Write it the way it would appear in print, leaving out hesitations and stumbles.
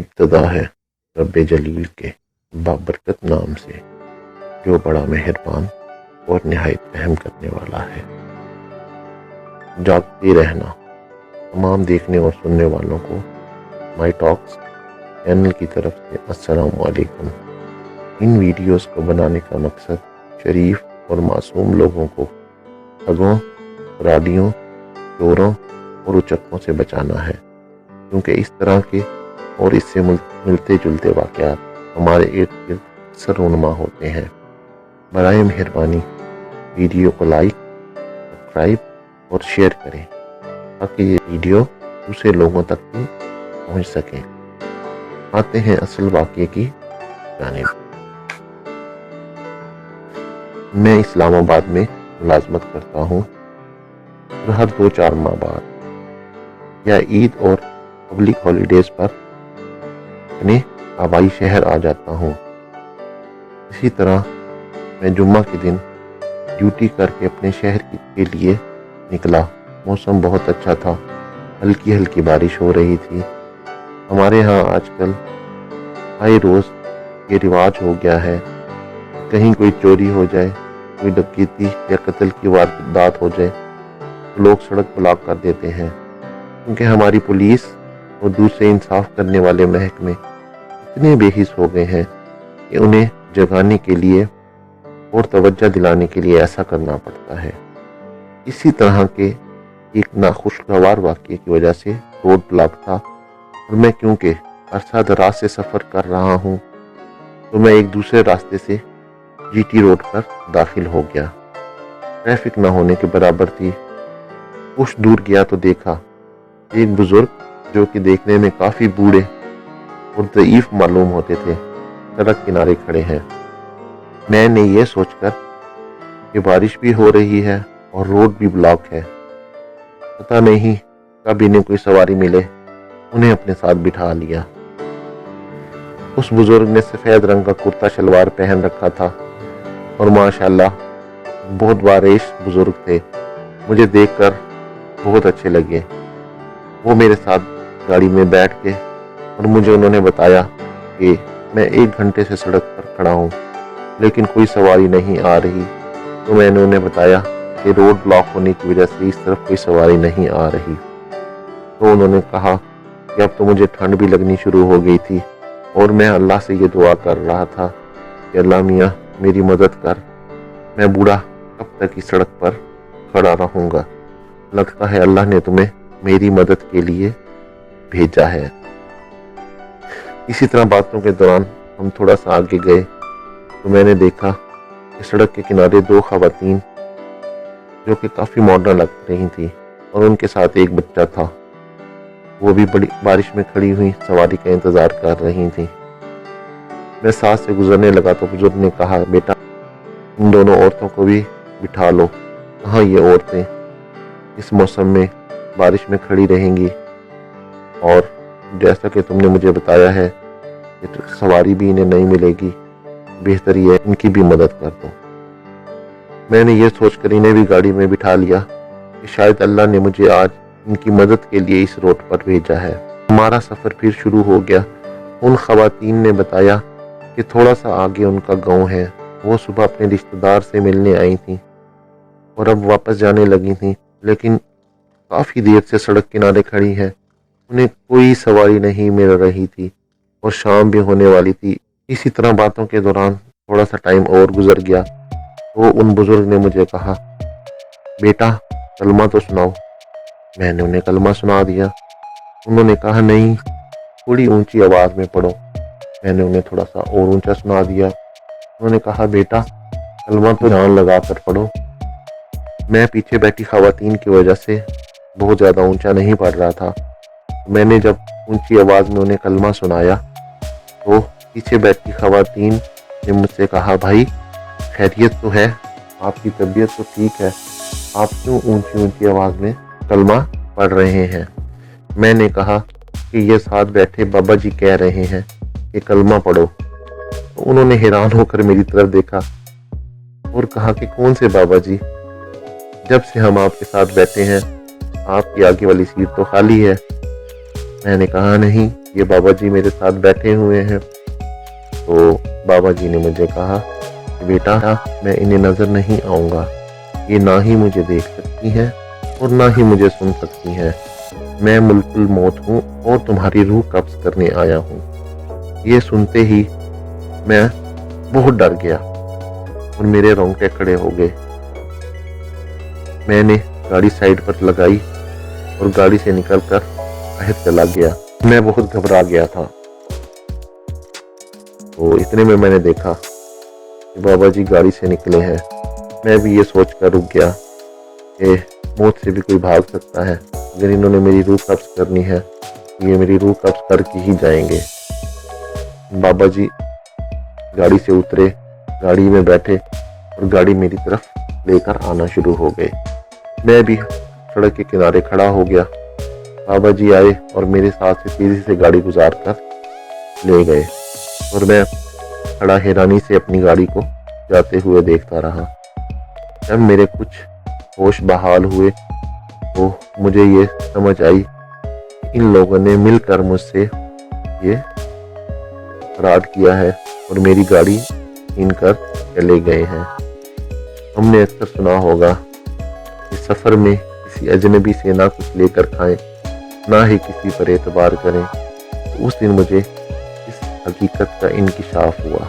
ابتدا ہے رب جلیل کے بابرکت نام سے، جو بڑا مہربان اور نہایت رحم کرنے والا ہے۔ جاگتے رہنا۔ تمام دیکھنے اور سننے والوں کو مائی ٹاکس چینل کی طرف سے السلام علیکم۔ ان ویڈیوز کو بنانے کا مقصد شریف اور معصوم لوگوں کو ٹھگوں، فرادیوں، چوروں اور اچکوں سے بچانا ہے، کیونکہ اس طرح کے اور اس سے ملتے جلتے واقعات ہمارے ارد گرد اکثر رونما ہوتے ہیں۔ برائے مہربانی ویڈیو کو لائک، سبسکرائب اور شیئر کریں تاکہ یہ ویڈیو دوسرے لوگوں تک بھی پہنچ سکیں۔ آتے ہیں اصل واقعے کی جانب۔ میں اسلام آباد میں ملازمت کرتا ہوں اور ہر 2-4 ماہ بعد یا عید اور پبلک ہالیڈیز پر اپنے آبائی شہر آ جاتا ہوں۔ اسی طرح میں جمعہ کے دن ڈیوٹی کر کے اپنے شہر کے لیے نکلا۔ موسم بہت اچھا تھا، ہلکی ہلکی بارش ہو رہی تھی۔ ہمارے ہاں آج کل آئے روز یہ رواج ہو گیا ہے، کہیں کوئی چوری ہو جائے، کوئی ڈکیتی یا قتل کی واردات ہو جائے تو لوگ سڑک بلاک کر دیتے ہیں، کیونکہ ہماری پولیس اور دوسرے انصاف کرنے والے محکمے اتنے بے حس ہو گئے ہیں کہ انہیں جگانے کے لیے اور توجہ دلانے کے لیے ایسا کرنا پڑتا ہے۔ اسی طرح کے ایک ناخوشگوار واقعے کی وجہ سے روڈ بلاک تھا، اور میں کیونکہ عرصہ دراز سے سفر کر رہا ہوں تو میں ایک دوسرے راستے سے جی ٹی روڈ پر داخل ہو گیا۔ ٹریفک نہ ہونے کے برابر تھی۔ کچھ دور گیا تو دیکھا ایک بزرگ جو کہ دیکھنے میں کافی بوڑھے اور ضعیف معلوم ہوتے تھے، سڑک کنارے کھڑے ہیں۔ میں نے یہ سوچ کر کہ بارش بھی ہو رہی ہے اور روڈ بھی بلاک ہے، پتہ نہیں کب انہیں کوئی سواری ملے، انہیں اپنے ساتھ بٹھا لیا۔ اس بزرگ نے سفید رنگ کا کرتا شلوار پہن رکھا تھا اور ماشاءاللہ بہت باریش بزرگ تھے، مجھے دیکھ کر بہت اچھے لگے۔ وہ میرے ساتھ گاڑی میں بیٹھ کے اور مجھے انہوں نے بتایا کہ میں 1 گھنٹے سے سڑک پر کھڑا ہوں لیکن کوئی سواری نہیں آ رہی، تو میں نے انہیں بتایا کہ روڈ بلاک ہونے کی وجہ سے اس طرف کوئی سواری نہیں آ رہی۔ تو انہوں نے کہا کہ اب تو مجھے ٹھنڈ بھی لگنی شروع ہو گئی تھی اور میں اللہ سے یہ دعا کر رہا تھا کہ اللہ میاں میری مدد کر، میں بوڑھا کب تک اس سڑک پر کھڑا رہوں گا، لگتا ہے اللہ نے تمہیں میری مدد کے لیے بھیجا ہے۔ اسی طرح باتوں کے دوران ہم تھوڑا سا آگے گئے تو میں نے دیکھا کہ سڑک کے کنارے 2 خواتین جو کہ کافی ماڈرن لگ رہی تھیں اور ان کے ساتھ ایک بچہ تھا، وہ بھی بڑی بارش میں کھڑی ہوئی سواری کا انتظار کر رہی تھیں۔ میں ساتھ سے گزرنے لگا تو بزرگ نے کہا، بیٹا ان دونوں عورتوں کو بھی بٹھا لو، کہاں یہ عورتیں اس موسم میں بارش میں کھڑی رہیں گی، اور جیسا کہ تم نے مجھے بتایا ہے کہ سواری بھی انہیں نہیں ملے گی، بہتر یہ ان کی بھی مدد کر دو۔ میں نے یہ سوچ کر انہیں بھی گاڑی میں بٹھا لیا کہ شاید اللہ نے مجھے آج ان کی مدد کے لیے اس روڈ پر بھیجا ہے۔ ہمارا سفر پھر شروع ہو گیا۔ ان خواتین نے بتایا کہ تھوڑا سا آگے ان کا گاؤں ہے، وہ صبح اپنے رشتہ دار سے ملنے آئی تھیں اور اب واپس جانے لگی تھیں، لیکن کافی دیر سے سڑک کنارے کھڑی ہیں، انہیں کوئی سواری نہیں مل رہی تھی اور شام بھی ہونے والی تھی۔ اسی طرح باتوں کے دوران تھوڑا سا ٹائم اور گزر گیا تو ان بزرگ نے مجھے کہا، بیٹا کلمہ تو سناؤ۔ میں نے انہیں کلمہ سنا دیا۔ انہوں نے کہا، نہیں تھوڑی اونچی آواز میں پڑھو۔ میں نے انہیں تھوڑا سا اور اونچا سنا دیا۔ انہوں نے کہا، بیٹا کلمہ تو جان لگا کر پڑھو۔ میں پیچھے بیٹھی خواتین کی وجہ سے بہت زیادہ اونچا نہیں پڑھ رہا تھا۔ میں نے جب اونچی آواز میں انہیں کلمہ سنایا تو پیچھے بیٹھی خواتین نے مجھ سے کہا، بھائی خیریت تو ہے، آپ کی طبیعت تو ٹھیک ہے، آپ کیوں اونچی آواز میں کلمہ پڑھ رہے ہیں؟ میں نے کہا کہ یہ ساتھ بیٹھے بابا جی کہہ رہے ہیں کہ کلمہ پڑھو۔ تو انہوں نے حیران ہو کر میری طرف دیکھا اور کہا کہ کون سے بابا جی؟ جب سے ہم آپ کے ساتھ بیٹھے ہیں آپ کی آگے والی سیٹ تو خالی ہے۔ میں نے کہا نہیں، یہ بابا جی میرے ساتھ بیٹھے ہوئے ہیں۔ تو بابا جی نے مجھے کہا کہ بیٹا میں انہیں نظر نہیں آؤں گا، یہ نہ ہی مجھے دیکھ سکتی ہیں اور نہ ہی مجھے سن سکتی ہیں، میں ملک الموت ہوں اور تمہاری روح قبض کرنے آیا ہوں۔ یہ سنتے ہی میں بہت ڈر گیا اور میرے رونگٹے کھڑے ہو گئے۔ میں نے گاڑی سائیڈ پر لگائی اور گاڑی سے نکل کر باہر چلا گیا۔ میں بہت گھبرا گیا تھا۔ تو اتنے میں نے دیکھا کہ بابا جی گاڑی سے نکلے ہیں۔ میں بھی یہ سوچ کر رک گیا کہ موت سے بھی کوئی بھاگ سکتا ہے، اگر انہوں نے میری روح قبض کرنی ہے یہ میری روح قبض کر کے ہی جائیں گے۔ بابا جی گاڑی سے اترے، گاڑی میں بیٹھے اور گاڑی میری طرف لے کر آنا شروع ہو گئے۔ میں بھی سڑک کے کنارے کھڑا ہو گیا۔ بابا جی آئے اور میرے ساتھ سے تیزی سے گاڑی گزار کر لے گئے اور میں کھڑا حیرانی سے اپنی گاڑی کو جاتے ہوئے دیکھتا رہا۔ جب میرے کچھ ہوش بحال ہوئے تو مجھے یہ سمجھ آئی کہ ان لوگوں نے مل کر مجھ سے یہ فراڈ کیا ہے اور میری گاڑی چھین کر چلے گئے ہیں۔ ہم نے اکثر سنا ہوگا کہ سفر میں کسی اجنبی سے نہ کچھ لے کر کھائیں، نہ ہی کسی پر اعتبار کریں۔ تو اس دن مجھے اس حقیقت کا انکشاف ہوا۔